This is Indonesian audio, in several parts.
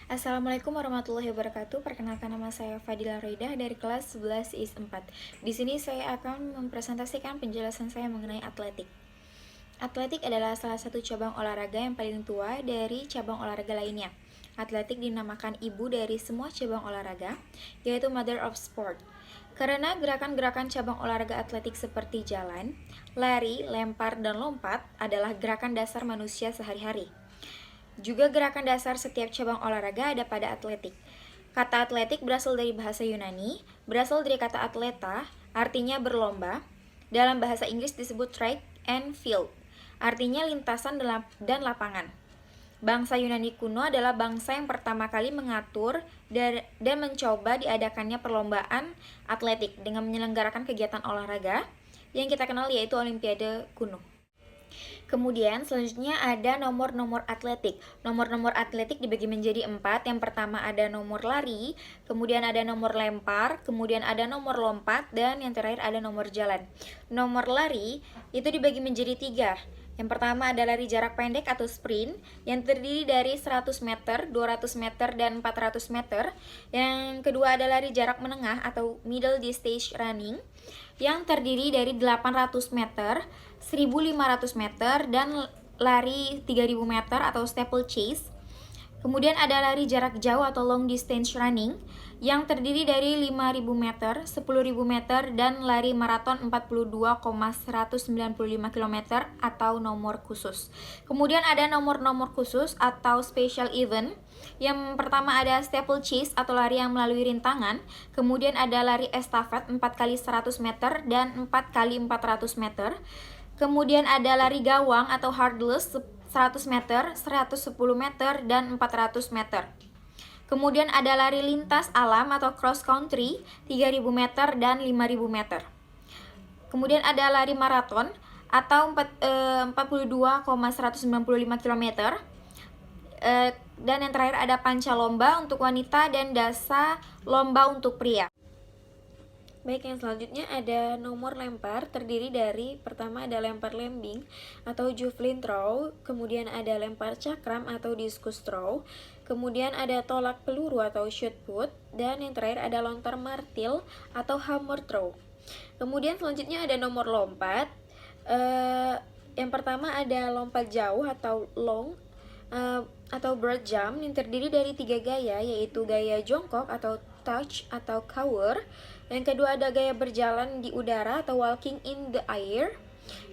Assalamualaikum warahmatullahi wabarakatuh. Perkenalkan, nama saya Fadila Raidah dari kelas 11 IS 4. Di sini saya akan mempresentasikan penjelasan saya mengenai atletik. Atletik adalah salah satu cabang olahraga yang paling tua dari cabang olahraga lainnya. Atletik dinamakan ibu dari semua cabang olahraga, yaitu Mother of Sport. Karena gerakan-gerakan cabang olahraga atletik seperti jalan, lari, lempar, dan lompat adalah gerakan dasar manusia sehari-hari. Juga gerakan dasar setiap cabang olahraga ada pada atletik. Kata atletik berasal dari bahasa Yunani, berasal dari kata atleta, artinya berlomba. Dalam bahasa Inggris disebut track and field, artinya lintasan dan lapangan. Bangsa Yunani kuno adalah bangsa yang pertama kali mengatur dan mencoba diadakannya perlombaan atletik dengan menyelenggarakan kegiatan olahraga yang kita kenal yaitu Olimpiade kuno. Kemudian selanjutnya ada nomor-nomor atletik. Nomor-nomor atletik dibagi menjadi 4. Yang pertama ada nomor lari, kemudian ada nomor lempar, kemudian ada nomor lompat, dan yang terakhir ada nomor jalan. Nomor lari itu dibagi menjadi 3. Yang pertama ada lari jarak pendek atau sprint yang terdiri dari 100 meter, 200 meter, dan 400 meter. Yang kedua ada lari jarak menengah atau middle distance running yang terdiri dari 800 meter, 1500 meter, dan lari 3000 meter atau steeplechase. Kemudian ada lari jarak jauh atau long distance running yang terdiri dari 5000 meter, 10.000 meter, dan lari maraton 42,195 km atau nomor khusus. Kemudian ada nomor-nomor khusus atau special event. Yang pertama ada steeplechase atau lari yang melalui rintangan. Kemudian ada lari estafet 4 kali 100 meter dan 4 kali 400 meter. Kemudian ada lari gawang atau hurdles 100 meter, 110 meter, dan 400 meter. Kemudian ada lari lintas alam atau cross country 3000 meter dan 5000 meter. Kemudian ada lari maraton atau 42,195 km. Dan yang terakhir ada panca lomba untuk wanita dan dasa lomba untuk pria. Baik, yang selanjutnya ada nomor lempar, terdiri dari pertama ada lempar lembing atau javelin throw, kemudian ada lempar cakram atau discus throw, kemudian ada tolak peluru atau shot put, dan yang terakhir ada lontar martil atau hammer throw. Kemudian selanjutnya ada nomor lompat. Yang pertama ada lompat jauh atau long atau broad jump yang terdiri dari 3 gaya, yaitu gaya jongkok atau touch atau cover. Yang kedua ada gaya berjalan di udara atau walking in the air.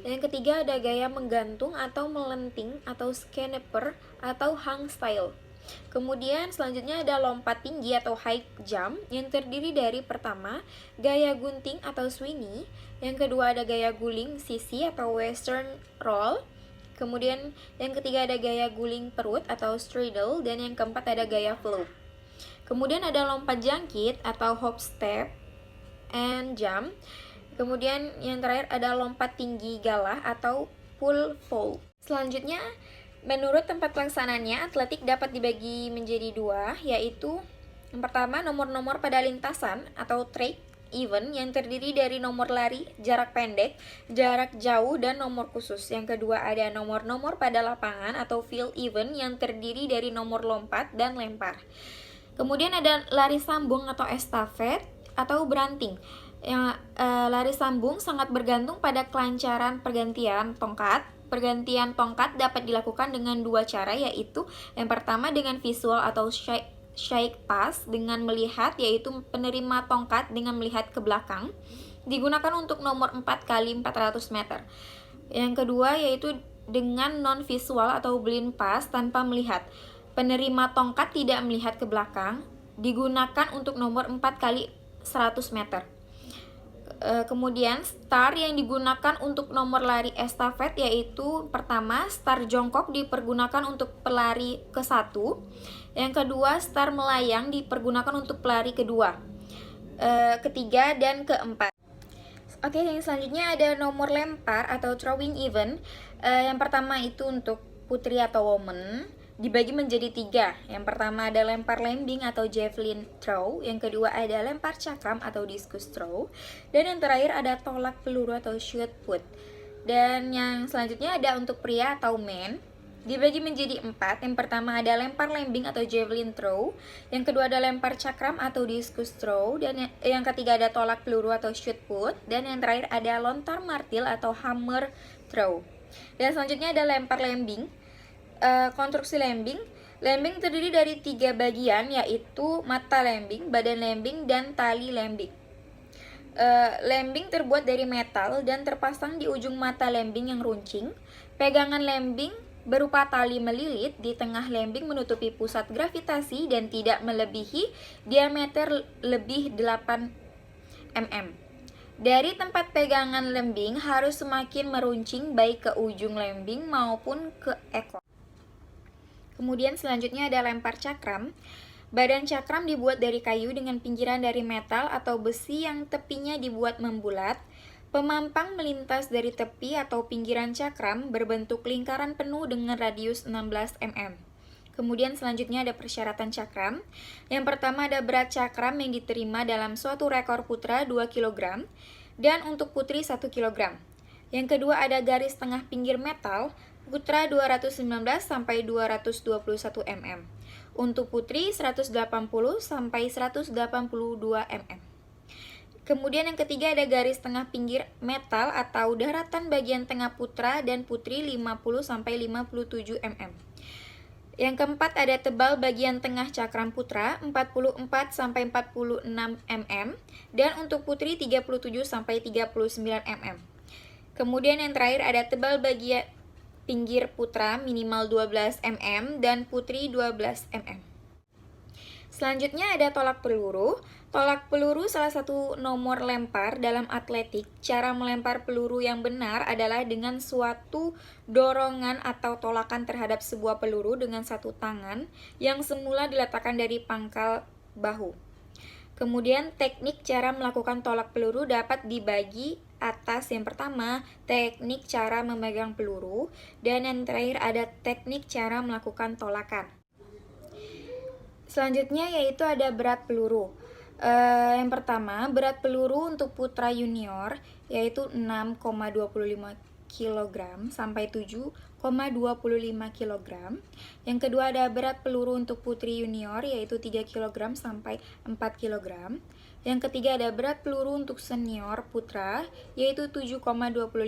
Dan yang ketiga ada gaya menggantung atau melenting atau skeneper atau hang style. Kemudian selanjutnya ada lompat tinggi atau high jump yang terdiri dari pertama gaya gunting atau swinging, yang kedua ada gaya guling sisi atau western roll, kemudian yang ketiga ada gaya guling perut atau straddle, dan yang keempat ada gaya float. Kemudian ada lompat jangkit atau hop step and jump. Kemudian yang terakhir ada lompat tinggi galah atau pull vault. Selanjutnya, menurut tempat pelaksananya, atletik dapat dibagi menjadi 2, yaitu yang pertama nomor-nomor pada lintasan atau track event yang terdiri dari nomor lari, jarak pendek, jarak jauh, dan nomor khusus. Yang kedua ada nomor-nomor pada lapangan atau field event yang terdiri dari nomor lompat dan lempar. Kemudian ada lari sambung atau estafet atau beranting. Yang lari sambung sangat bergantung pada kelancaran pergantian tongkat. Pergantian tongkat dapat dilakukan dengan 2 cara, yaitu yang pertama dengan visual atau shake pass dengan melihat, yaitu penerima tongkat dengan melihat ke belakang, digunakan untuk nomor 4 kali 400 meter. Yang kedua yaitu dengan non visual atau blind pass tanpa melihat. Penerima tongkat tidak melihat ke belakang, digunakan untuk nomor 4 kali 100 meter. Kemudian start yang digunakan untuk nomor lari estafet yaitu pertama start jongkok dipergunakan untuk pelari ke-1, yang kedua start melayang dipergunakan untuk pelari kedua, ketiga, dan keempat. Oke, yang selanjutnya ada nomor lempar atau throwing event. Yang pertama itu untuk putri atau woman, dibagi menjadi 3. Yang pertama ada lempar lembing atau javelin throw, yang kedua ada lempar cakram atau discus throw, dan yang terakhir ada tolak peluru atau shot put. Dan yang selanjutnya ada untuk pria atau men. dibagi menjadi 4. Yang pertama ada lempar lembing atau javelin throw, yang kedua ada lempar cakram atau discus throw, dan yang ketiga ada tolak peluru atau shoot put, dan yang terakhir ada lontar martil atau hammer throw. Dan selanjutnya ada lempar lembing. Konstruksi lembing terdiri dari 3 bagian, yaitu mata lembing, badan lembing, dan tali lembing. Lembing terbuat dari metal dan terpasang di ujung mata lembing yang runcing. Pegangan lembing berupa tali melilit di tengah lembing menutupi pusat gravitasi dan tidak melebihi diameter lebih 8 mm. Dari tempat pegangan lembing harus semakin meruncing baik ke ujung lembing maupun ke ekor. Kemudian selanjutnya ada lempar cakram. Badan cakram dibuat dari kayu dengan pinggiran dari metal atau besi yang tepinya dibuat membulat. Pemampang melintas dari tepi atau pinggiran cakram berbentuk lingkaran penuh dengan radius 16 mm. Kemudian selanjutnya ada persyaratan cakram. Yang pertama ada berat cakram yang diterima dalam suatu rekor putra 2 kg dan untuk putri 1 kg. Yang kedua ada garis tengah pinggir metal, putra 219 sampai 221 mm. Untuk putri 180 sampai 182 mm. Kemudian yang ketiga ada garis tengah pinggir metal atau daratan bagian tengah putra dan putri 50 sampai 57 mm. Yang keempat ada tebal bagian tengah cakram putra 44 sampai 46 mm dan untuk putri 37 sampai 39 mm. Kemudian yang terakhir ada tebal bagian pinggir putra minimal 12 mm dan putri 12 mm. Selanjutnya ada tolak peluru. Tolak peluru salah satu nomor lempar dalam atletik. Cara melempar peluru yang benar adalah dengan suatu dorongan atau tolakan terhadap sebuah peluru dengan satu tangan yang semula diletakkan dari pangkal bahu. Kemudian teknik cara melakukan tolak peluru dapat dibagi atas. Yang pertama, teknik cara memegang peluru, dan yang terakhir ada teknik cara melakukan tolakan. Selanjutnya yaitu ada berat peluru. Yang pertama, berat peluru untuk putra junior yaitu 6,25 kg sampai 7,25 kg. Yang kedua ada berat peluru untuk putri junior yaitu 3 kg sampai 4 kg. Yang ketiga ada berat peluru untuk senior putra yaitu 7,25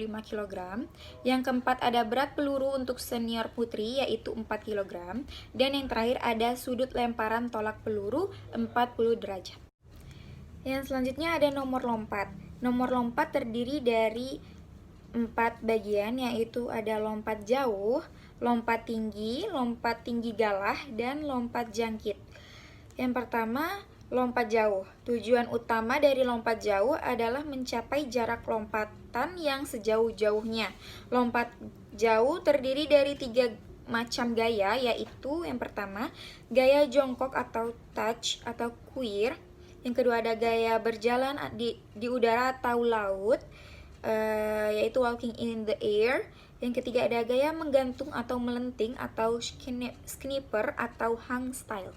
kg. Yang keempat ada berat peluru untuk senior putri yaitu 4 kg. Dan yang terakhir ada sudut lemparan tolak peluru 40 derajat. Yang selanjutnya ada nomor lompat. Nomor lompat terdiri dari 4 bagian, yaitu ada lompat jauh, lompat tinggi galah, dan lompat jangkit. Yang pertama, lompat jauh. Tujuan utama dari lompat jauh adalah mencapai jarak lompatan yang sejauh-jauhnya. Lompat jauh terdiri dari 3 macam gaya, yaitu yang pertama, gaya jongkok atau touch atau queer. Yang kedua ada gaya berjalan di udara atau laut, yaitu walking in the air. Yang ketiga ada gaya menggantung atau melenting atau skipper atau hang style.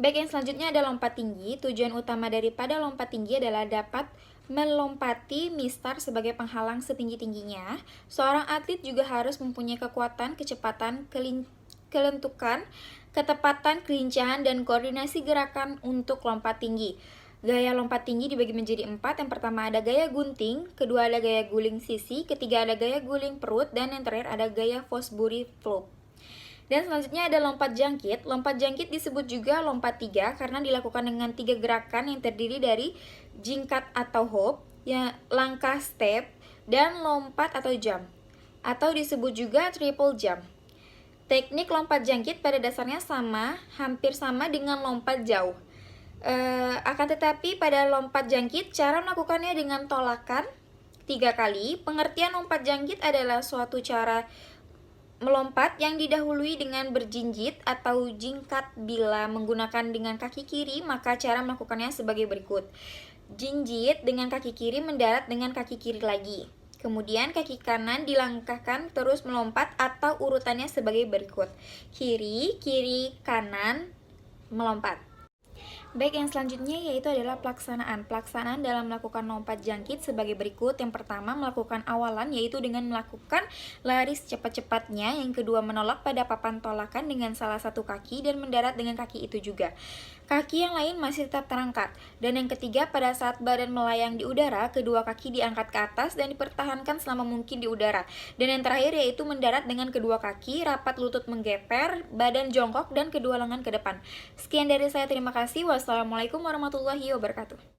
Baik, yang selanjutnya ada lompat tinggi. Tujuan utama daripada lompat tinggi adalah dapat melompati mistar sebagai penghalang setinggi-tingginya. Seorang atlet juga harus mempunyai kekuatan, kecepatan, kelentukan, ketepatan, kelincahan, dan koordinasi gerakan untuk lompat tinggi. Gaya lompat tinggi dibagi menjadi 4. Yang pertama ada gaya gunting, kedua ada gaya guling sisi, ketiga ada gaya guling perut, dan yang terakhir ada gaya Fosbury flop. Dan selanjutnya ada lompat jangkit. Lompat jangkit disebut juga lompat 3 karena dilakukan dengan 3 gerakan yang terdiri dari jingkat atau hop, langkah step, dan lompat atau jump, atau disebut juga triple jump. Teknik lompat jangkit pada dasarnya hampir sama dengan lompat jauh. Akan tetapi pada lompat jangkit, cara melakukannya dengan tolakan 3 kali. Pengertian lompat jangkit adalah suatu cara melompat yang didahului dengan berjinjit atau jingkat. Bila menggunakan dengan kaki kiri, maka cara melakukannya sebagai berikut. Jinjit dengan kaki kiri, mendarat dengan kaki kiri lagi. Kemudian kaki kanan dilangkahkan terus melompat atau urutannya sebagai berikut. Kiri, kiri, kanan, melompat. Baik, yang selanjutnya yaitu adalah pelaksanaan. Pelaksanaan dalam melakukan lompat jangkit sebagai berikut. Yang pertama, melakukan awalan yaitu dengan melakukan lari secepat-cepatnya. Yang kedua, menolak pada papan tolakan dengan salah satu kaki dan mendarat dengan kaki itu juga. Kaki yang lain masih tetap terangkat. Dan yang ketiga, pada saat badan melayang di udara, kedua kaki diangkat ke atas dan dipertahankan selama mungkin di udara. Dan yang terakhir yaitu mendarat dengan kedua kaki, rapat lutut menggeper, badan jongkok, dan kedua lengan ke depan. Sekian dari saya, terima kasih. Wassalamualaikum warahmatullahi wabarakatuh.